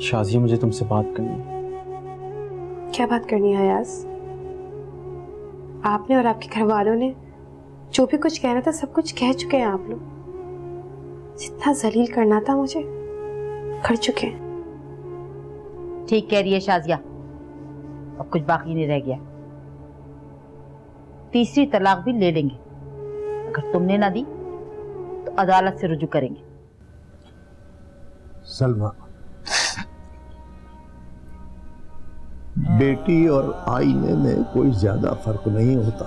शाज़िया, मुझे तुमसे बात करनी है। क्या बात करनी है अयाज? आपने और आपके घर वालों ने जो भी कुछ कहना था सब कुछ कह चुके हैं आप लोग। जितना जलील करना था मुझे कर चुके हैं। ठीक कह रही है शाजिया, अब कुछ बाकी नहीं रह गया। तीसरी तलाक भी ले लेंगे, अगर तुमने ना दी तो अदालत से रुजू करेंगे। सलमा, बेटी और आईने में कोई ज्यादा फर्क नहीं होता।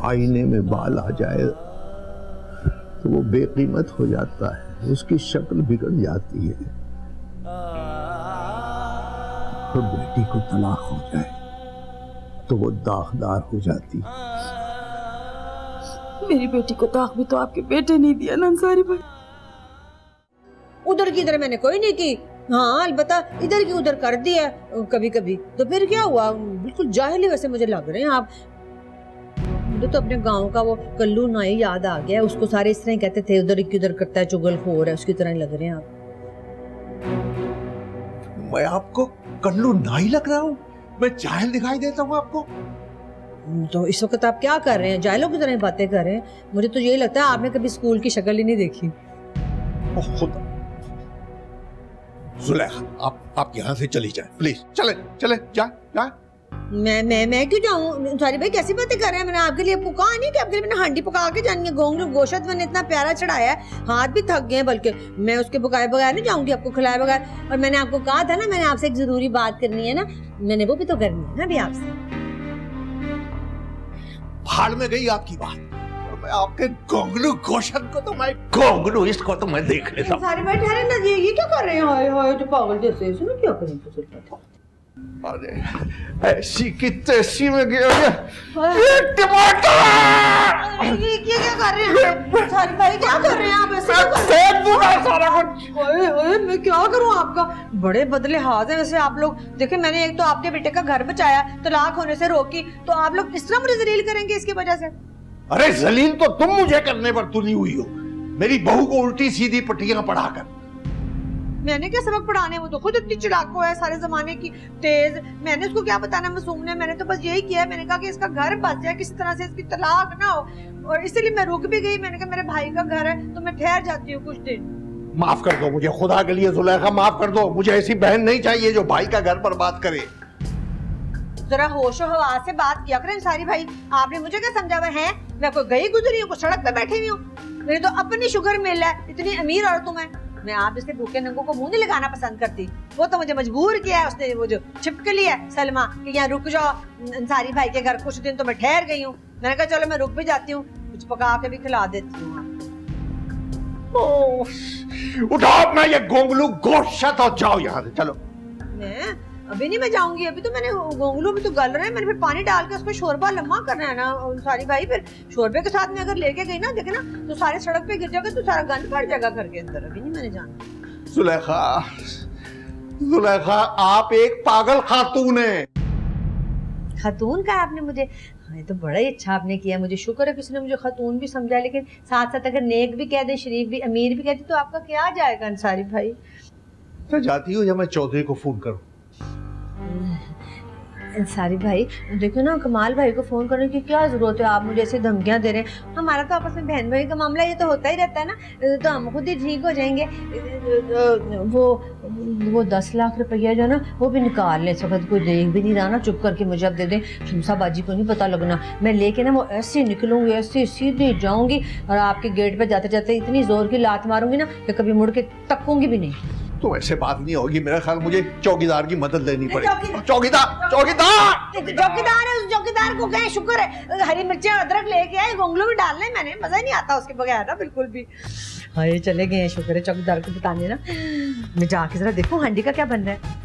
आईने में बाल आ जाए तो वो बेकीमत हो जाता है, उसकी शक्ल बिगड़ जाती है। और बेटी को तलाक हो जाए तो वो दागदार हो जाती है। मेरी बेटी को दाग भी तो आपके बेटे नहीं दिया ना अंसारी भाई। उधर की इधर मैंने कोई नहीं की, हाँ अलबत्ता इधर की उधर कर दिया कभी कभी। तो फिर क्या हुआ? बिल्कुल जाहिल वैसे मुझे लग रहे हैं आप। मुझे तो अपने गांव का वो कल्लू नाई याद आ गया, उसको सारे इस तरह ही कहते थे, उधर की उधर करता है, चुगलखोर है, उसकी तरह ही लग रहे हैं आप। मैं आपको कल्लू नाई लग रहा हूँ? मैं जाहिल दिखाई देता हूँ आपको? तो इस वक्त आप क्या कर रहे हैं? जाहिलों की तरह बातें कर रहे हैं। मुझे तो यही लगता है आपने कभी स्कूल की शक्ल ही नहीं देखी। खुदा, जुलेखा, आप यहाँ से चली जाए प्लीज। चले चले जा जा। मैं क्यों जाऊँ? सारी भाई कैसी बातें कर रहे हैं? मैंने आपके लिए कहा नहीं कि आपके लिए मैंने हांडी पका के जानी है। गोंगलू गोश्त मैंने इतना प्यारा चढ़ाया है, हाथ भी थक गए हैं, बल्कि मैं उसके पकाए बगैर नहीं जाऊंगी आपको खिलाए बगैर। और मैंने आपको कहा था ना, मैंने आपसे एक जरूरी बात करनी है ना, मैंने वो भी तो करनी है ना अभी आपसे। भाड़ में गई आपकी बात। और मैं आपके गोंगलू गोश्त को तो मैं गोंगलू इसको तो मैं देख लेता हूँ। सारी भाई ठहरे ना, ये क्या कर रहे हैं? हाय हाय जो पागल जैसे, इसमें क्या करें? तो अरे ऐसी की तैसी में गया ये टमाटर। ये क्या कर रहे हैं? सारी भाई क्या कर रहे हैं आप? ऐसे सारा कुछ। ओए मैं क्या करूं? आपका बड़े बदले हाथ है वैसे आप लोग। देखिए मैंने एक तो आपके बेटे का घर बचाया, तलाक होने से रोकी, तो आप लोग इस तरह मुझे जलील करेंगे इसकी वजह से? अरे जलील तो तुम मुझे करने पर तुली हुई हो, मेरी बहू को उल्टी सीधी पट्टियां पढ़ाकर। मैंने क्या सबक पढ़ाने? वो तो खुद इतनी चिड़ाको है, सारे जमाने की तेज। मैंने उसको क्या बताना मासूम ने? मैंने तो बस यही किया, मैंने कहा कि इसका घर बच जाए किसी तरह से, इसकी तलाक ना हो। और इसलिए मैं रुक भी गई। मैंने कहा मेरे भाई का घर है तो मैं ठहर जाती हूँ कुछ दिन। माफ कर दो मुझे, खुदा के लिए जुलेखा, माफ कर दो। मुझे ऐसी बहन नहीं चाहिए जो भाई का घर बर्बाद करे। जरा होशो हवास से बात किया करें सारी भाई। आपने मुझे क्या समझा हुआ है? मैं कोई गई गुजरी हूँ, सड़क पे बैठी हुई हूँ? मेरी तो अपनी शुगर मिल है, इतनी अमीर औरत हूँ मैं आप जैसे भूखे नंगों को मुंह नहीं लगाना पसंद करती। वो तो मुझे मजबूर किया है उसने, वो जो छिपकली है सलमा कि यहाँ रुक जाओ अंसारी भाई के घर कुछ दिन, तो मैं ठहर गई हूँ। मैंने कहा चलो मैं रुक भी जाती हूँ, कुछ पका के भी खिला देती हूँ। उठाओ अपना ये गोंगलू गोश्त और जाओ यहाँ से, चलो। मैं अभी नहीं मैं जाऊंगी, अभी तो मैंने गोंगलू भी तो गल रहे हैं, मैंने फिर पानी डाल के उसको शोरबा लम्मा करना है ना सारी भाई। फिर शोरबे के साथ में अगर लेके गई ना, देखे ना तो सारे सड़क पे गिर जाएगा, तो सारा गंद भर जाएगा घर के अंदर। अभी नहीं मैंने जाना। जुलेखा, जुलेखा आप एक पागल खातून है। खातून का आपने मुझे, हाँ तो बड़ा ही अच्छा आपने किया। मुझे शुक्र है किसी ने मुझे खातून भी समझा, लेकिन साथ साथ अगर नेक भी कह दे, शरीफ भी, अमीर भी कह दे, तो आपका क्या जाएगा अंसारी भाई? तो जाती हूँ या मैं चौधरी को फोन करूँ? अंसारी भाई देखो ना, कमाल भाई को फोन करने की क्या जरूरत है? आप मुझे ऐसे धमकियां दे रहे हैं। हमारा तो आपस में बहन भाई का मामला ये तो होता ही रहता है ना, तो हम खुद ही ठीक हो जाएंगे। वो 10 लाख रुपया जो ना, वो भी निकाल ले। इस वक्त कोई देख भी नहीं रहा ना, चुप करके मुझे अब दे दे। शमसा बाजी को नहीं पता लगना। मैं लेके ना वो ऐसे निकलूंगी, ऐसे सीधे जाऊंगी और आपके गेट पे जाते जाते इतनी जोर की लात मारूंगी ना कि कभी मुड़ के तकूंगी भी नहीं। तो ऐसे बात नहीं होगी। मेरा ख्याल मुझे चौकीदार की मदद लेनी पड़ेगी। चौकीदार, चौकीदार, चौकीदार है, उस चौकीदार को कहें शुक्र है हरी मिर्ची अदरक लेके आए, गोंगलू भी डालने मैंने, मजा ही नहीं आता उसके बगैर ना बिल्कुल भी। हाय चले गए, शुक्र है चौकीदार को बताने ना। मैं जाके जरा देखूं हांडी का क्या बन रहा है।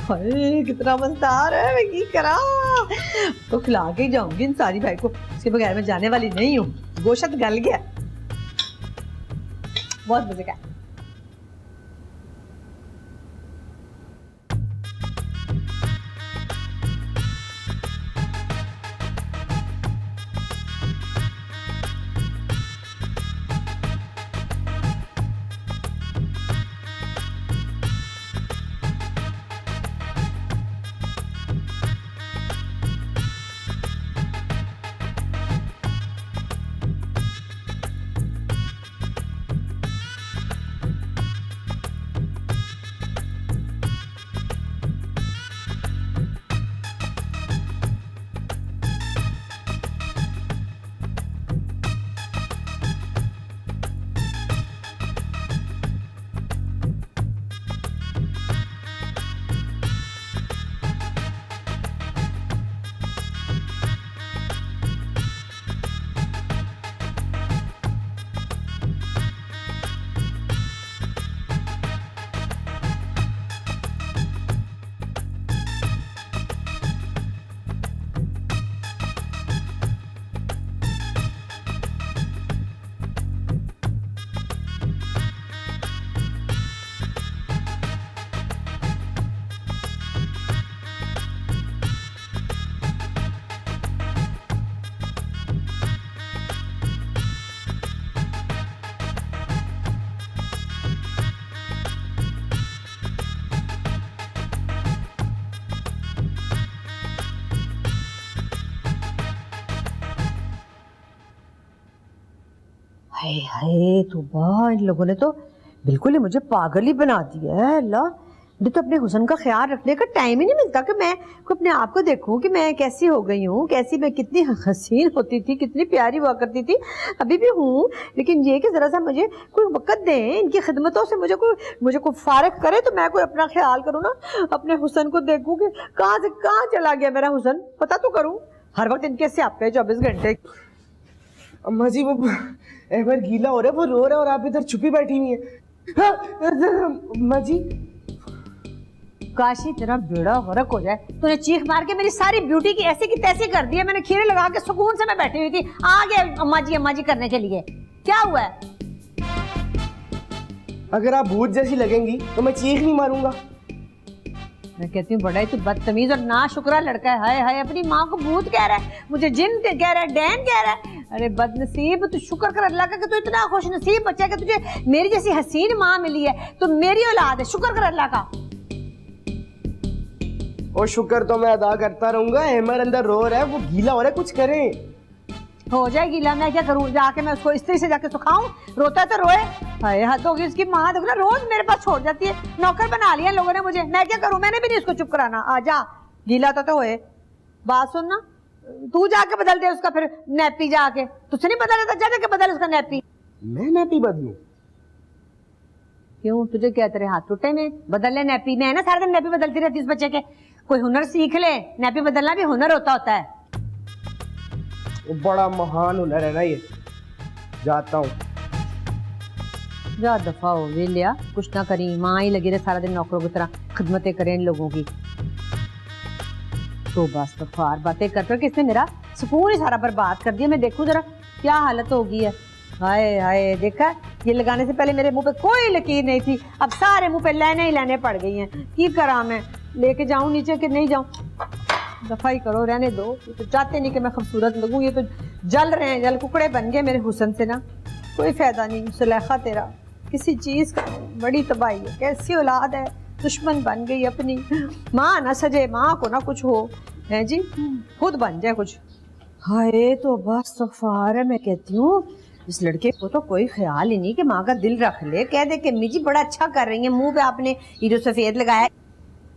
हाय कितना मजेदार है, मैं की करा तो खिला के ही जाऊंगी इन सारी भाई को, इसके बगैर मैं जाने वाली नहीं हूँ। गोश्त गल गया, बहुत मजे का। हाय हाय तौबा, इन लोगों ने तो बिल्कुल ही मुझे पागल ही बना दिया है। अल्लाह, मुझे तो अपने हुस्न का ख्याल रखने का टाइम ही नहीं मिलता कि मैं को अपने आप को देखूं कि मैं कैसी हो गई हूँ, कैसी मैं कितनी हसीन होती थी, कितनी प्यारी हुआ करती थी, अभी भी हूँ। लेकिन ये कि ज़रा सा मुझे कोई वक़्त दें, इनकी खिदमतों से मुझे कोई फारिग करे तो मैं कोई अपना ख्याल करूँ ना, अपने हुस्न को देखूँ कि कहाँ से कहाँ चला गया मेरा हुस्न, पता तो करूँ। हर वक्त इनके स्यापे 24 घंटे। अम्मा जी वो एक बार गीला हो रहा है, वो रो रहा है और आप इधर छुपी बैठी हुई हैं। अम्मा जी काशी तेरा बेड़ा गर्क हो जाए, तूने चीख मार के मेरी सारी ब्यूटी की ऐसी की तैसी कर दी है। मैंने खीरे लगा के सुकून से मैं बैठी हुई थी, आ गया अम्मा जी करने के लिए। क्या हुआ है? अगर आप भूत जैसी लगेंगी तो मैं चीख नहीं मारूंगा। मैं कहती हूँ बड़ा ही तू बदतमीज और ना शुक्रा लड़का है। हाय हाय, अपनी माँ को भूत कह रहा है, मुझे जिन कह रहा है, डैन कह रहा है। अरे बदनसीब, तू शुक्र कर अल्लाह का कि तू इतना खुश नसीब बच्चा कि तुझे मेरी जैसी हसीन माँ मिली है। तो मेरी औलाद है, शुक्र कर अल्लाह का। और शुक्र तो मैं अदा करता रहूंगा। अहमर अंदर रो रहा है, वो गीला हो रहा है, कुछ करें। हो जाए गीला, मैं क्या करूँ? जाके मैं उसको स्त्री से जाके सुखाऊं? रोता है तो रोए। हाय हद होगी इसकी माँ, देखो ना रोज मेरे पास छोड़ जाती है। नौकर बना लिया लोगों ने मुझे, मैं क्या करूँ? मैंने भी नहीं उसको चुप कराना। आ जा, गीला तो होए। बात सुन ना, तू जाके बदल दे उसका फिर नैपी, जाके तुझसे नहीं बदल देता, जा जाके बदल उसका नैपी। मैं नैपी बदलूं? क्यों, तुझे क्या तेरे हाथ टूटे में? बदल ले नैपी। मैं ना सारा दिन नैपी बदलती रहती उस बच्चे के। कोई हुनर सीख ले, नैपी बदलना भी हुनर होता है। वो बड़ा महान हुनर है ना ये। जाता हूँ। जा दफा हो वे लिया, कुछ ना करी, माँ ही लगी रहे सारा दिन नौकरों की तरह खिदमतें करें इन लोगों की। तो बस तफार बातें कर किसने मेरा सुकून ही सारा बर्बाद कर दिया। मैं देखूं जरा क्या हालत हो गई है। हाय हाय, देखा, ये लगाने से पहले मेरे मुंह पे कोई लकीर नहीं थी, अब सारे मुंह पे लाइनें ही लाइनें पड़ गई हैं। की करा मैं, लेके जाऊं नीचे कि नहीं जाऊं? दफाई करो, रहने दो। ये तो चाहते नहीं कि मैं खूबसूरत लगूं, ये तो जल रहे हैं, जल कुकड़े बन गए मेरे हुस्न से ना। कोई फायदा नहीं सुलेखा तेरा किसी चीज का। बड़ी तबाही है, कैसी औलाद है, दुश्मन बन गई अपनी। माँ ना सजे, माँ को ना कुछ हो है जी, खुद बन जाए कुछ। हाय तो बस सफार है। मैं कहती हूँ इस लड़के को तो कोई ख्याल ही नहीं कि माँ का दिल रख ले, कह दे कि अम्मी जी बड़ा अच्छा कर रही है, मुंह पे आपने हीरो सफेद लगाया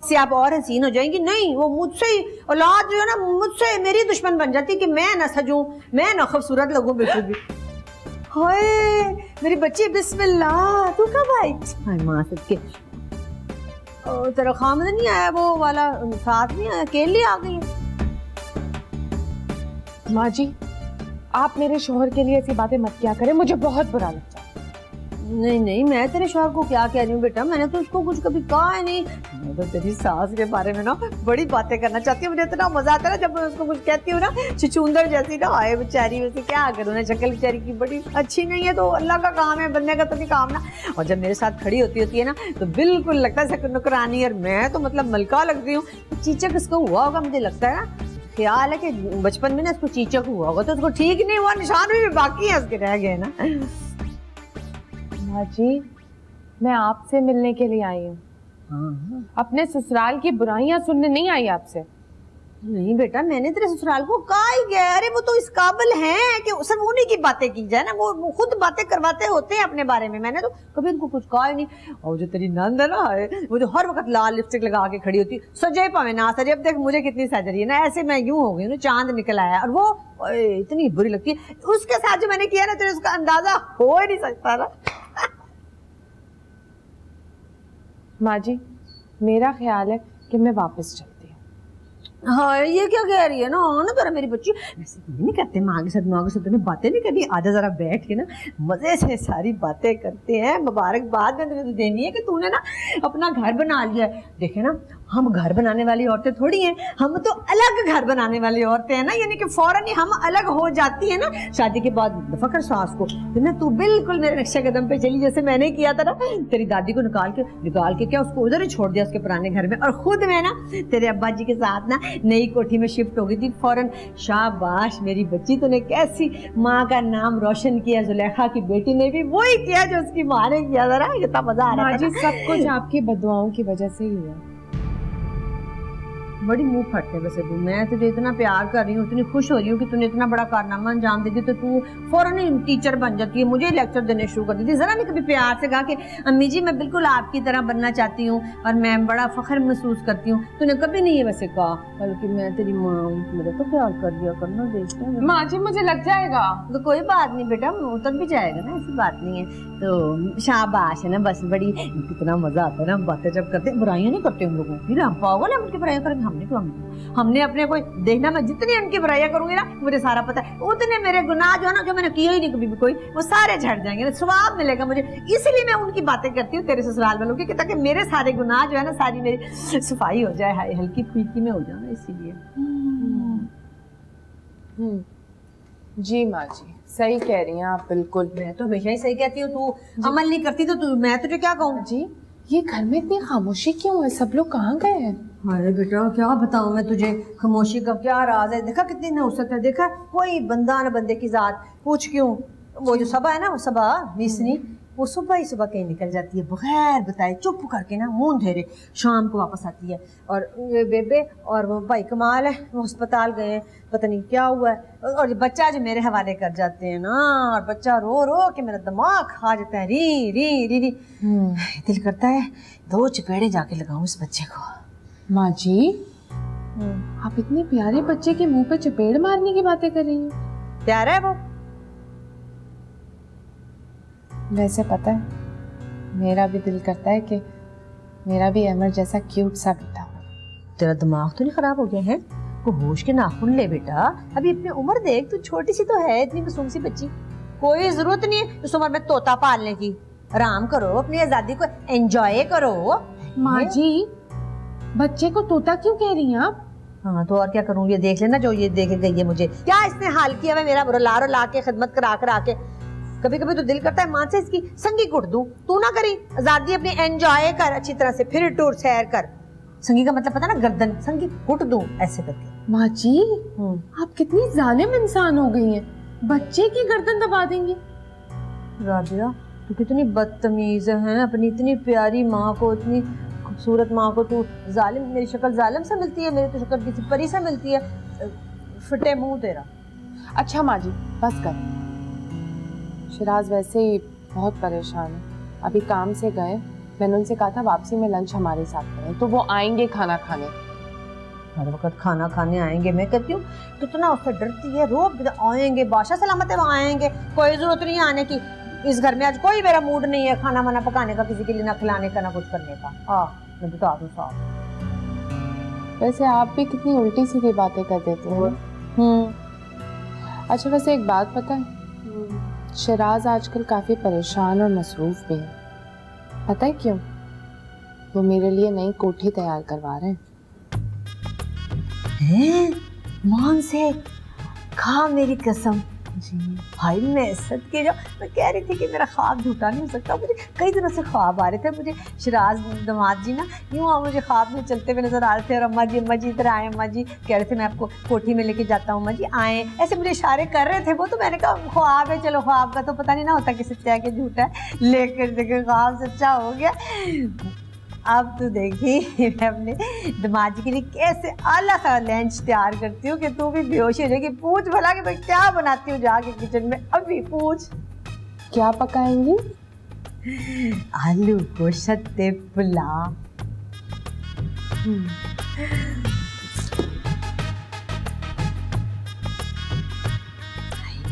से आप और हसीन हो जाएंगी। नहीं, वो मुझसे ही औलाद जो है ना, मुझसे मेरी दुश्मन बन जाती कि मैं ना सजूं, मैं ना खूबसूरत लगूं बिल्कुल भी। हाय मेरी बच्ची, बिस्मिल्लाह, तू कब आई? हाय माँ सबके, तेरा खामद नहीं आया, वो वाला साथ नहीं आया, अकेली आ गई है। माँ जी, आप मेरे शोहर के लिए ऐसी बातें मत किया करें, मुझे बहुत बुरा लगता है। नहीं नहीं, मैं तेरे शोहर को क्या कह रही हूँ बेटा, मैंने तो उसको कुछ कभी कहा है नहीं। मैं तो तेरी सास के बारे में ना बड़ी बातें करना चाहती हूँ। मुझे इतना मजा आता है ना जब मैं उसको कुछ कहती हूँ ना, चुचुंदर जैसी ना आए बेचारी, वैसे क्या करूँ ना, शक्ल बेचारी की बड़ी अच्छी नहीं है, तो अल्लाह का काम है, बनने का तो नहीं काम ना। और जब मेरे साथ खड़ी होती है ना, तो बिल्कुल लगता है नुकरानी, और मैं तो मतलब मलका लगती हूँ। चीचक इसको हुआ होगा, मुझे लगता है ना, ख्याल है कि बचपन में ना इसको चीचक हुआ होगा, तो उसको ठीक नहीं हुआ, निशान भी बाकी है उसके रह गए ना। माँ जी, मैं आपसे मिलने के लिए आई हूँ, अपने ससुराल की बुराइयां सुनने नहीं आई आपसे। नहीं बेटा, मैंने तेरे ससुराल को कहा ही गया। अरे वो तो इस काबिल हैं कि सब उन्हीं की बातें की जाए ना, वो खुद बातें करवाते होते हैं अपने बारे में। मैंने तो कभी उनको कुछ कहा ही नहीं। और जो तेरी नंद है ना, वो जो हर वक्त लाल लिपस्टिक लगा के खड़ी होती, सजे पावे ना सजे, अब देख मुझे कितनी सज रही है ना, ऐसे मैं यूं हो गई ना, चांद निकल आया। और वो इतनी बुरी लगती है उसके साथ जो मैंने किया ना, तेरे उसका अंदाजा हो ही नहीं सकता ना। माँ जी, मेरा ख्याल है कि मैं वापस चलती हूँ। हाँ, ये क्या कह रही है ना, ना जरा मेरी बच्ची, ऐसे नहीं करते माँ के साथ बातें नहीं करनी। आधा जरा बैठ के ना मजे से सारी बातें करते हैं। मुबारकबाद में तुझे देनी है कि तूने ना अपना घर बना लिया है। देखे ना, हम घर बनाने वाली औरतें थोड़ी हैं, हम तो अलग घर बनाने वाली औरतें हैं ना, यानी कि फौरन ही हम अलग हो जाती है ना शादी के बाद। फकर सास को ना, तू बिल्कुल मेरे नक्शे कदम पे चली, जैसे मैंने किया था ना। तेरी दादी को निकाल के क्या उसको उधर ही छोड़ दिया उसके पुराने घर में, और खुद मैं ना तेरे अब्बा जी के साथ ना नई कोठी में शिफ्ट हो गई थी फौरन। शाबाश मेरी बच्ची, तूने कैसी माँ का नाम रोशन किया। जुलेखा की बेटी ने भी वही किया जो उसकी माँ ने किया। जरा कितना मजा आ रहा माँ था जी, ना। सब कुछ आपकी बदुआओं की वजह से ही हुआ। बड़ी मुंह फट है वैसे तू। मैं तुझे इतना प्यार कर रही हूँ, इतनी खुश हो रही हूँ कि तूने इतना बड़ा कारनामा अंजाम दे दिया, तो तू फौरन ही टीचर बन जाती है, मुझे लेक्चर देने शुरू कर देती है। जरा नहीं कभी प्यार से कहा कि अम्मी जी मैं बिल्कुल आपकी तरह बनना चाहती हूँ और मैं बड़ा फख्र महसूस करती हूँ। तूने कभी नहीं ये वैसे कहा, बल्कि मैं तेरी माँ हूँ, मेरा तो ख्याल कर दिया करना, देखते हैं। माँ जी मुझे लग जाएगा। तो कोई बात नहीं बेटा, उतर भी जाएगा ना, ऐसी बात नहीं है। तो शाबाश है ना, बस बड़ी कितना मजा आता है ना बातें जब करते। बुराइयां नहीं करते हम लोगों की, हम पागल है उनकी बुराइयां करेंगे। हमने अपने कोई देखना, मैं जितनी उनकी बुराइयां करूंगी ना मुझे सारा पता है, उतने मेरे गुनाह जो है ना, जो मैंने किया ही नहीं कभी भी कोई, वो सारे झड़ जाएंगे, स्वाब मिलेगा मुझे। इसलिए मैं उनकी बातें करती हूँ तेरे ससुराल वालों की, ताकि मेरे सारे गुनाह जो है ना, सारी मेरी सफाई हो जाए, हल्की फुल्की में हो जाए, इसीलिए। जी माँ जी सही कह रही हैं आप, बिल्कुल। मैं तो हमेशा ही सही कहती हूँ, तू अमल नहीं करती तो तू, मैं तुझे क्या कहूँ। जी ये घर में इतनी खामोशी क्यों है, सब लोग कहाँ गए हैं? अरे बेटा क्या बताऊं मैं तुझे, खामोशी का क्या राज है। देखा कितनी नौसत है, देखा कोई बंदा न बंदे की जात। पूछ क्यों, वो जो सबा है ना, वो सबा नीसनी, वो सुबह ही सुबह कहीं निकल जाती है बगैर बताए, चुप करके ना, मुंह धेरे, शाम को वापस आती है। और ये बेबे और वो भाई कमाल है, वो अस्पताल गए हैं, पता नहीं क्या हुआ है। और ये बच्चा जो मेरे हवाले कर जाते हैं ना, और बच्चा रो रो के मेरा दिमाग खा जाता है, री री री री। दिल करता है 2 चपेड़े जाके लगाऊं इस बच्चे को। माँ जी आप इतने प्यारे बच्चे के मुंह पे चपेड़ मारने की बातें कर रही हैं। प्यारा है वो। वैसे पता है मेरा भी दिल करता है कि मेरा भी अमर जैसा क्यूट सा बेटा हो। तेरा दिमाग तो नहीं खराब हो गया है? को होश के नाखून ले बेटा, अभी अपनी उम्र देख, तू छोटी सी तो है, इतनी मासूम सी बच्ची, कोई जरूरत नहीं है इस उम्र में तोता पालने की। आराम करो, अपनी आजादी को एंजॉय करो। माँ जी बच्चे को तोता क्यों कह रही हैं आप? हाँ तो और क्या करूँ, ये देख लेना जो ये देख गई है मुझे, क्या इसने हाल किया है मेरा, रुला के खिदमत करा के। कभी कभी तो दिल करता है माँ से इसकी संगी कुट दूं, तू ना करी, आजादी अपनी एंजॉय कर अच्छी तरह से, फिर टूर सैर कर। संगी का मतलब पता ना, गर्दन, संगी कुट दूं ऐसे करके। माँ जी आप कितनी जालिम इंसान हो गई हैं, बच्चे की गर्दन दबा देंगी। राबिया तू कितनी बदतमीज है, अपनी इतनी प्यारी माँ को, इतनी खूबसूरत माँ को तू जालिम, मेरी शक्ल जालिम से मिलती है, मेरी तो शक्ल किसी परी से मिलती है। फटे मुंह तेरा। अच्छा माँ जी बस कर, शिराज वैसे ही बहुत परेशान है, अभी काम से गए, मैंने उनसे कहा था वापसी में लंच हमारे साथ करें, तो वो आएंगे खाना खाने। हर वक्त खाना खाने आएंगे, मैं कहती हूँ कितना उससे डरती है, रोज आएंगे, बादशाह सलामत है, वो आएंगे, कोई जरूरत नहीं आने की। इस घर में आज कोई मेरा मूड नहीं है खाना वाना पकाने का, किसी के लिए ना खिलाने का ना कुछ करने का। मैं बता दूं साहब। वैसे आप भी कितनी उल्टी सीधी बातें कर देते हैं। अच्छा वैसे एक बात पता है, शिराज आजकल काफी परेशान और मसरूफ भी है, पता है क्यों? वो मेरे लिए नई कोठी तैयार करवा रहे हैं। मान से खा मेरी कसम। जी भाई मैं सदके जाऊं, मैं कह रही थी कि मेरा ख्वाब झूठा नहीं हो सकता, मुझे कई दिनों से ख्वाब आ रहे थे, मुझे शिराज दामाद जी ना यूँ मुझे ख्वाब में चलते हुए नजर आ रहे थे, और अम्मा जी इधर आए, अम्मा जी कह रहे थे मैं आपको कोठी में लेके जाता हूँ, अम्मा जी आए, ऐसे मुझे इशारे कर रहे थे वो। तो मैंने कहा ख्वाब है, चलो ख्वाब का तो पता नहीं ना होता कि सच्चा है कि झूठा है, लेकर देखे ख्वाब सच्चा हो गया। अब तो देखी मैं अपने दामाद जी के लिए कैसे आला सा लंच तैयार करती हूँ कि तू भी बेहोश हो जाएगी। पूछ भला कि मैं क्या बनाती हूँ जाके किचन में, अभी पूछ। क्या पकाएंगी? आलू गोश्त पुलाव।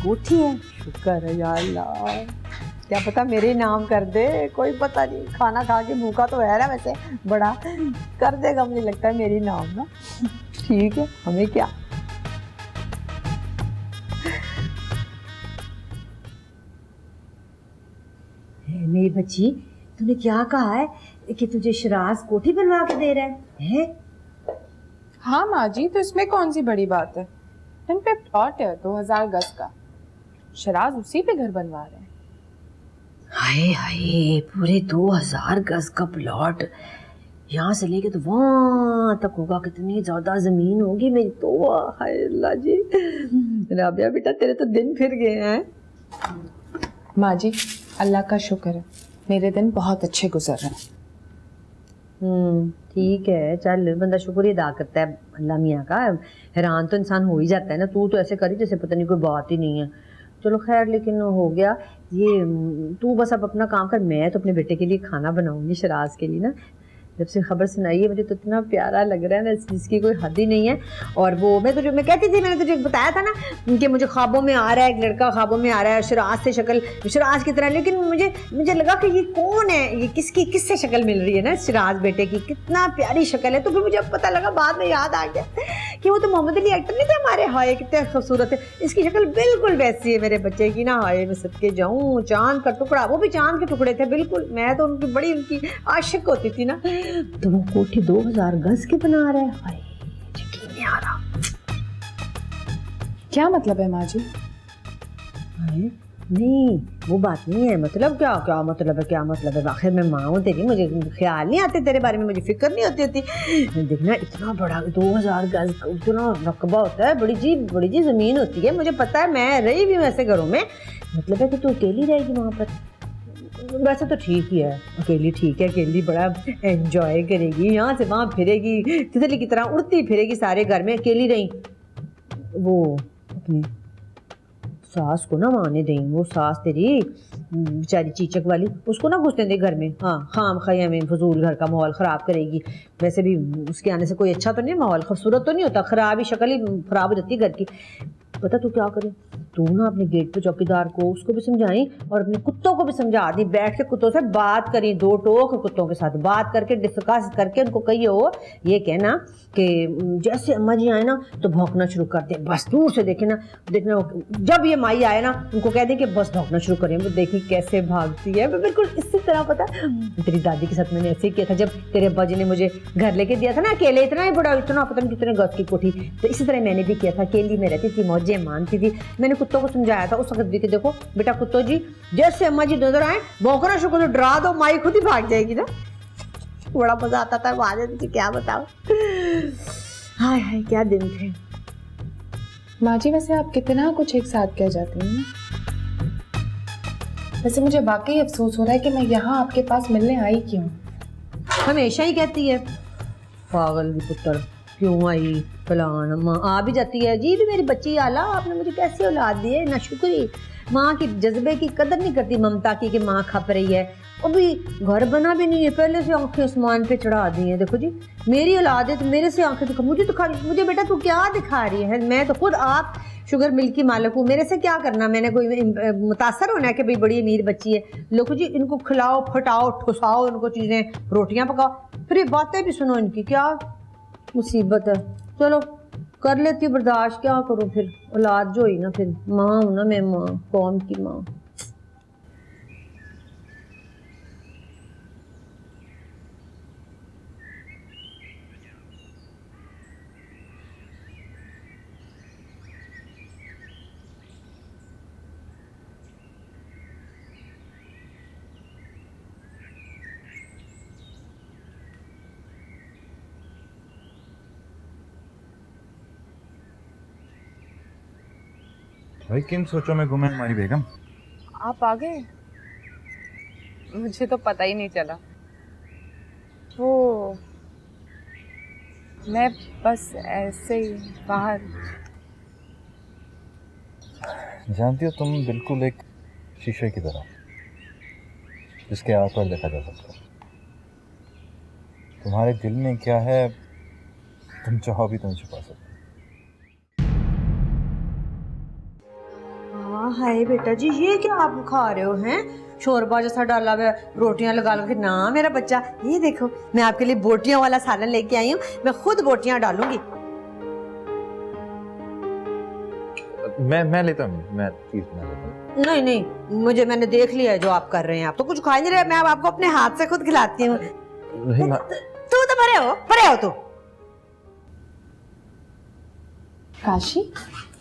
कोठी है, शुक्र है या अल्लाह, क्या पता मेरे नाम कर दे, कोई पता नहीं, खाना खा के भूखा तो है ना वैसे बड़ा, कर देगा मुझे लगता है मेरी नाम ना। ठीक है, हमें क्या। मेरी बच्ची तूने क्या कहा है कि तुझे शिराज कोठी बनवा के दे रहा है? हाँ माँ जी, तो इसमें कौन सी बड़ी बात है, इन पे प्लॉट है 2000 गज का, शिराज उसी पे घर बनवा रहे हैं। हाय हाय, पूरे 2000 गज का प्लॉट, यहाँ से लेके तो वहाँ तक होगा, कितनी ज्यादा जमीन होगी मेरी तो। हाय अल्लाह जी, राबिया बेटा तेरे तो दिन फिर गए हैं। माँ जी अल्लाह का शुक्र है, मेरे दिन बहुत अच्छे गुजर रहे हैं। ठीक है, चल बंदा शुक्र अदा करता है अल्लाह मियाँ का। हैरान तो इंसान हो ही जाता है ना, तू तो ऐसे करी जैसे पता नहीं कोई बात ही नहीं है। चलो खैर, लेकिन हो गया ये, तू बस अब अपना काम कर, मैं तो अपने बेटे के लिए खाना बनाऊंगी शराज के लिए ना। जब से खबर सुनाई है मुझे तो इतना प्यारा लग रहा है ना, इसकी कोई हद ही नहीं है। और वो मैं कहती थी, मैंने तुझे बताया था ना कि मुझे ख्वाबों में आ रहा है, एक लड़का ख्वाबों में आ रहा है शराज से, शक्ल शराज की तरह। लेकिन मुझे लगा कि ये कौन है, ये किससे शक्ल मिल रही है ना शराज बेटे की, कितना प्यारी शक्ल है। तो फिर मुझे अब पता लगा, बाद में याद आ गया कि वो तो मोहम्मद अली एक्टर नहीं थे हमारे, हाय कितने खूबसूरत है, इसकी शक्ल बिल्कुल वैसी है मेरे बच्चे की ना। हाय मैं सदके जाऊँ, चांद का टुकड़ा, वो भी चांद के टुकड़े थे बिल्कुल। मैं तो उनकी बड़ी उनकी आशिक होती थी ना। तो वो कोठी 2000 गज की बना रहा है, हाय यकीन नहीं आ रहा। क्या मतलब है माँ जी? नहीं वो बात नहीं है, मतलब क्या मतलब है, आखिर मैं माँ हूँ तेरी, मुझे ख्याल नहीं आते तेरे बारे में, मुझे फिक्र नहीं होती। देखना इतना बड़ा 2000 गज इतना रकबा होता है, बड़ी जी जमीन होती है, मुझे पता है, मैं रही भी हूँ ऐसे घरों में। मतलब है कि तू अकेली रहेगी वहाँ पर? वैसे तो ठीक ही है, अकेली ठीक है, अकेली बड़ा एंजॉय करेगी, यहाँ से वहाँ फिरेगी, तितली की तरह उड़ती फिरेगी सारे घर में, अकेली रही। वो अपनी सास को ना माने दें, वो सास तेरी बेचारी चीचक वाली, उसको ना घुसने दे घर में। हाँ, खाम खया में फजूल घर का माहौल ख़राब करेगी। वैसे भी उसके आने से कोई अच्छा तो नहीं, माहौल खूबसूरत तो नहीं होता, ख़राब ही शक्ल ही ख़राब हो जाती है घर की। पता तू क्या करे, तू ना अपने गेट पे चौकीदार को, उसको भी समझाई और अपने कुत्तों को भी समझा दी, बैठ के कुत्तों से बात करी, 2 टोक कुत्तों के साथ बात करके डिस्कस करके उनको कहियो, ये कहना कि जैसे अम्मा जी आए ना तो भौंकना शुरू कर दे, बस दूर से देखना जब ये माई आए ना उनको कह दे कि बस भौंकना शुरू करें, वो देखी कैसे भागती है। बिल्कुल इसी तरह, पता तेरी दादी के साथ मैंने ऐसे ही किया था, जब तेरे अब्बा जी ने मुझे घर लेके दिया था ना अकेले, इतना ही बड़ा, इतना पता नहीं कितने गज की कोठी, तो इसी तरह मैंने भी किया था, अकेली में रहती थी, मौजें मानती थी। मैंने कुत्तों को समझाया था उस वक्त भी कि देखो बेटा कुत्तों जी, जैसे अम्मा जी नजर आए भौंकना शुरू करो, डरा दो, माई खुद ही भाग जाएगी ना। बड़ा मजा आता था वहां, तुझे क्या बताओ, हाय हाय क्या दिन थे। माँ जी वैसे आप कितना कुछ एक साथ कह जाती हैं। वैसे मुझे वाकई अफसोस हो रहा है कि मैं यहाँ आपके पास मिलने आई क्यों। हमेशा ही कहती है पागल भी पुत्र, क्यों आई फलान, माँ आ भी जाती है, जी भी मेरी बच्ची आला, आपने मुझे कैसी औलाद दी है, ना शुक्री। माँ की जज्बे की कदर नहीं करती, ममता की, कि माँ खप रही है, अभी घर बना भी नहीं है, पहले से आंखें आसमान पे चढ़ा दी हैं। देखो जी मेरी औलाद है तो मेरे से आंखें दिखा, मुझे दिखा, मुझे बेटा तू क्या दिखा रही है, मैं तो खुद आप शुगर मिल्क की मालिक हूँ, मेरे से क्या करना, मैंने कोई मुतासर होना है कि भाई बड़ी अमीर बच्ची है। लोगों जी इनको खिलाओ, फटाओ, ठुसाओ, इनको चीज़ें, रोटियाँ पकाओ, फिर ये बातें भी सुनो इनकी, क्या मुसीबत है। चलो कर लेती हूँ बर्दाश्त, क्या करूँ, फिर औलाद जो हुई ना, फिर माँ हूँ ना मैं, माँ कौम की माँ। भाई किन सोचों में गुम है हमारी बेगम? आप आ गए, मुझे तो पता ही नहीं चला। वो मैं बस ऐसे ही बाहर। जानती हो तुम बिल्कुल एक शीशे की तरह, जिसके आर पार देखा जा सकता है। तुम्हारे दिल में क्या है तुम चाहो भी तुम छुपा सकते। हाय बेटा जी, ये क्या आप खा रहे हो हैं? शोरबा जैसा डाला हुआ, रोटियां लगा लो। ना मेरा बच्चा, ये देखो मैं आपके लिए बोटियां वाला सालन लेके आई हूँ, मैं खुद बोटियां डालूंगी। मैं लेता हूँ, मैं चीज बना लेता हूँ। नहीं, मैंने देख लिया है जो आप कर रहे हैं, आप तो कुछ खा नहीं रहे, मैं आपको अपने हाथ से खुद खिलाती हूँ। तू तो परे हो तू। काशी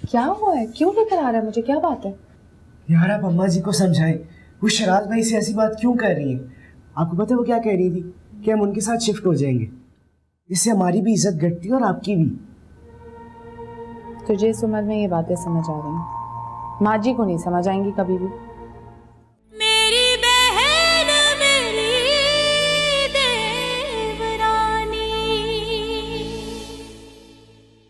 क्या हुआ है, क्यों लेकर आ रहा है मुझे, क्या बात है? यार आप अम्मा जी को समझाएं, वो शराज भाई से ऐसी बात क्यों कर रही है? आपको पता है वो क्या कह रही थी कि हम उनके साथ शिफ्ट हो जाएंगे, इससे हमारी भी इज्जत घटती है और आपकी भी। तुझे इस उम्र में ये बातें समझ आ रही हैं, माँ जी को नहीं समझ आएंगी कभी भी।